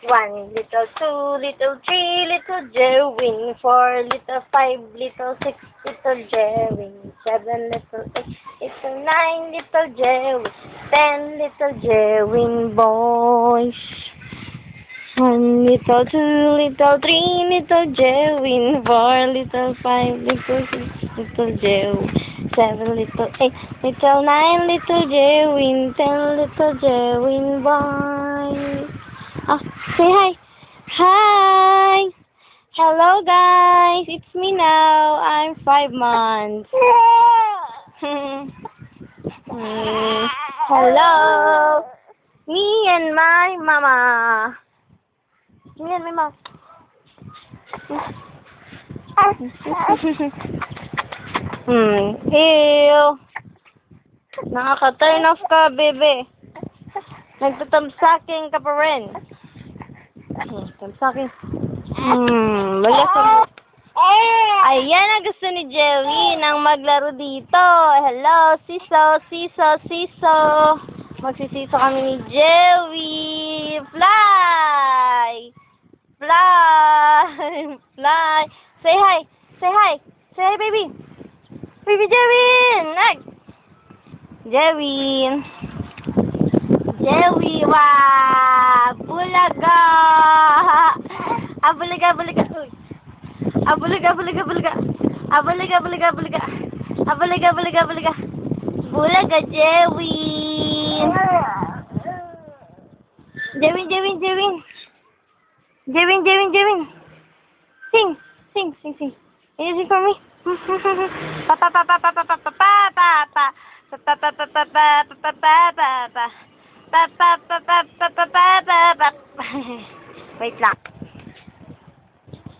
One, little two, little three, little Jerwin. Four, little five, little six, little Jerwin. Seven, little eight, little nine, little Jerwin. 10, little Jerwin boys. One, little two, little three, little Jerwin. Four, little five, little six, little Jerwin. Seven, little eight, little nine, little Jerwin. 10, little Jerwin boys. Oh, say hi. Hi. Hello, guys. It's me now. I'm 5 months. Hello. Me and my mama. Me and my mom. Ew. Nakaka-turn off ka, bebe. Nagtatamsaking ka pa rin. Tamsaking. Wala sa... Ayan ang gusto ni Jerry nang maglaro dito. Hello, siso, siso, siso. Magsisiso kami ni Jerry. Fly! Fly! Fly! Say hi! Say hi! Say hi, baby! Baby Jerry! Nag! Jerry! Jerry! Wow! Bulaga! Abulaga, abulaga! Uy! Abulaga, abulaga, abulaga! Abulaga, abulaga, abulaga! Abulaga, abulaga, abulaga! Bulaga, Jerry! Jerwin, Jerwin, Jerwin! Jerwin, Jerwin, Jerwin! Sing! Sing, sing, sing! Can you sing for me? Pa pa pa pa pa pa pa pa pa pa pa pa pa pa pa pa pa pa pa. Wait lang.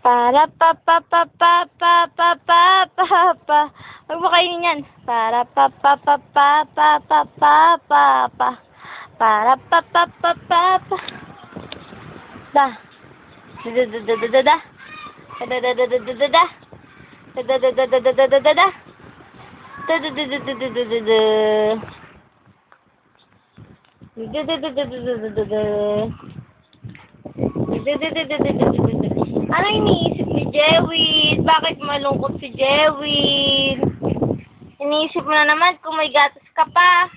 Para pa pa pa pa pa pa pa pa pa. Huwag mo kainin yan. Para pa pa pa pa pa pa pa pa pa. Para pa pa pa pa pa. Da. Da da da da da da. Da da da da da da da. Da da da da da da da da da. Da da da da da da da da da. Ano iniisip ni Jewin? Bakit malungkot si Jewin? Iniisip mo na naman kung may gatas ka pa.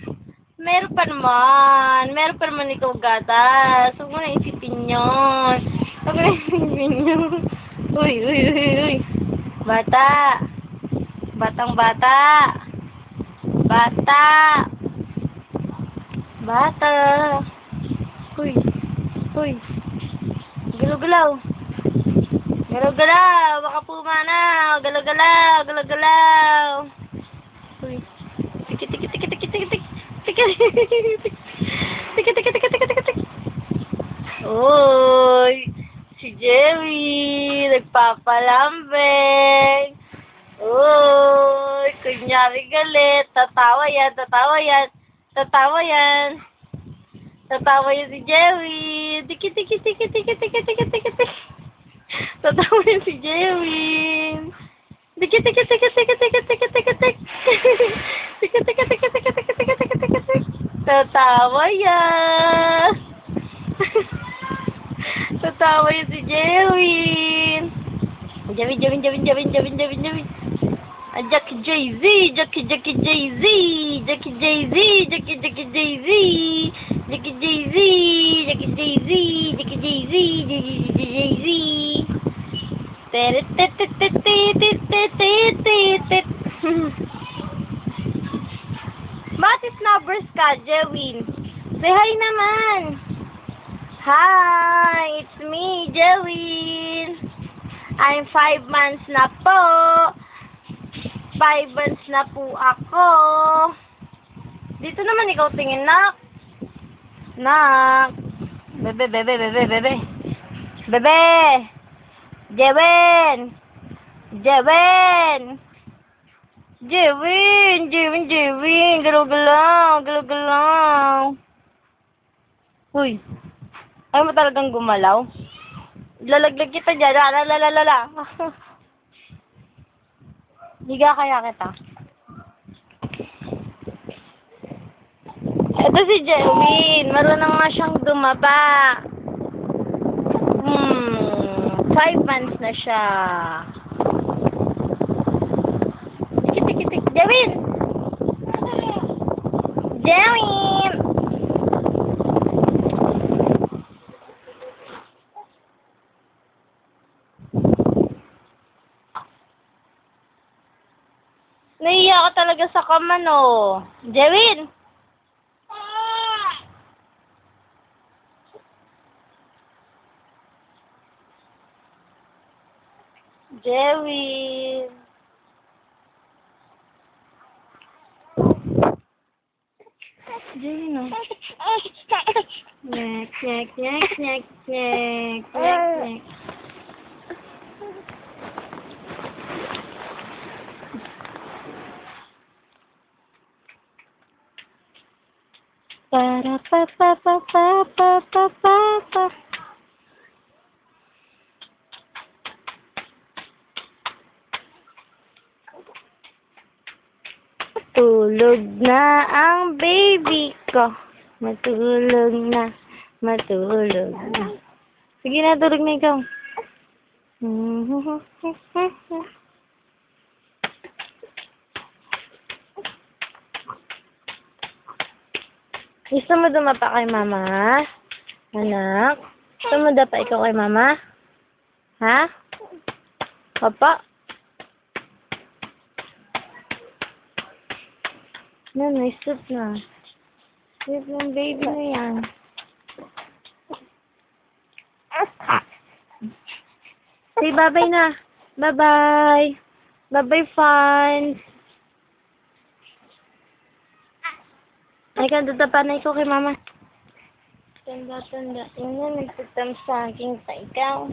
Meron pa naman ikaw gatas. Huwag mo na isipin yun. Huwag mo na isipin yun. Uy, uy, uy, uy. Bata. Batang bata. Bata. Bata. Uy. Uy. Galaw-galaw. Galaw-galaw. Baka pumanaw. Galaw-galaw. Galaw-galaw. Uy. Tik-tik-tik-tik-tik-tik-tik. Tik-tik-tik-tik-tik. Tik-tik-tik-tik-tik-tik. Uy. Si Jerry. Nagpapalambing. Uy. Kunyari galit. Tatawa yan. Tatawa yan. Tatawa yan. Tatawa yan si Jerry. Tiki-tiki-tiki-tiki-tiki-tiki-tiki. Tatawa yan si Jerry. Tiki-tiki-tiki-tiki-tiki-tiki-tiki-tik. Tiki-tiki-tiki-tiki-tiki-tiki-tiki-tik. Tatawa yan. Tatawa yan si Jerry. Jerry, Jerry, Jerry, Jerry, Jerry, Jerry, Jerry. Jackie Jay-Z, Jackie Jay-Z, Jackie Jay-Z, Jackie Jay-Z, Jackie Jay-Z, Jackie Jay-Z, Jackie Jay-Z, Jackie Jay-Z. Bakit snubbers ka, Jewin? Say hi naman. Hi, it's me, Jewin. I'm 5 months na po. 5 months na po ako. Dito naman ikaw tingin, nak. Nak. Bebe, bebe, bebe, bebe. Bebe. Jewin. Jewin. Jewin. Jewin, Jewin. Galaw-galaw. Galaw-galaw. Uy. Ayaw mo talagang gumalaw? Lalaglag kita dyan. Lalalala. Higa kaya kita. Ito si Jewin. Marunong nga siyang dumaba. 5 months na siya. Tik-tik-tik. Jewin! Jewin! Naiiyak ka talaga sa kama, no? Jewin! Jewin! Jewin, no? Nyek, nyek, nyek, nyek, nyek, nyek, nyek. Para pa pa pa pa pa pa pa pa. Tulog na ang baby ko. Matulog na. Matulog na. Sige na, tulog na ikaw. Gusto mo dumapa kay mama? Anak? Gusto mo dapa ikaw kay mama? Ha? Papa? Yan, may soup na. Soup ng baby na yan. Say bye-bye na. Bye-bye. Bye-bye, fans. Ay, kadadapa na ikaw kay mama. Tanda-tanda. Yun na, nagtatamsaging pa ikaw.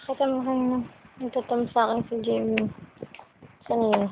Katamukhan na. Nagtatamsakin si Jamie. Saan yun?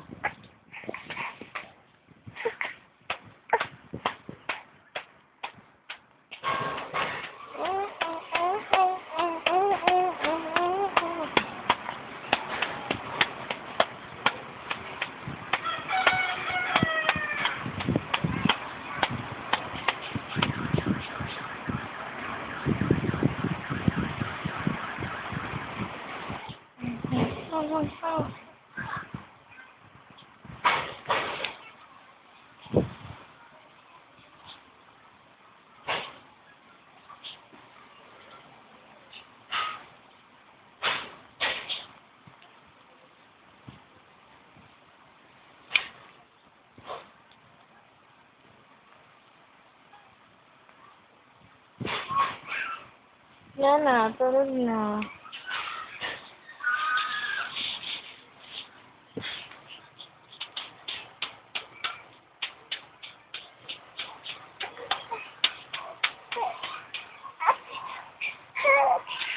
Yan na, tulog na.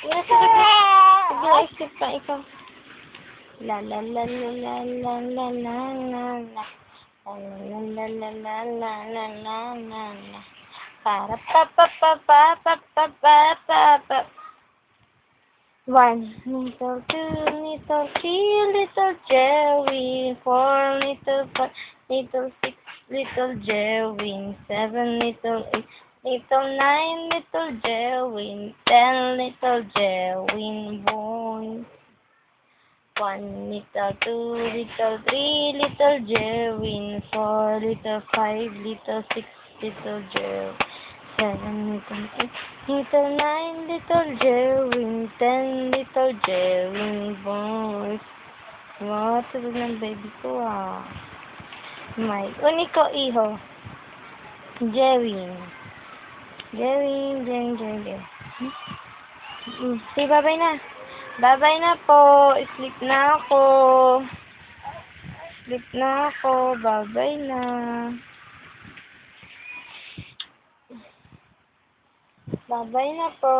Yan, tulog na. Nag-iisip pa ikaw. La la la la la la la la la la. La la la la la la la la la la. Para pa pa pa pa pa pa pa pa pa. 1, little 2, little 3, little Jerry. 4, little 5, little 6, little Jerry. 7, little 8, little 9, little Jerry. 10, little Jerry boy. 1, little 2, little 3, little Jerry. 4, little 5, little 6, little Jerry. 7, little 8, little 9, little Jerry. 10, little Jerry boys. Wow, tulog ng baby ko ah. May uniko iho. Jerry. Jerry. Say bye-bye na. Bye-bye na po. Sleep na ako. Sleep na ako. Bye-bye na. Bye-bye na po.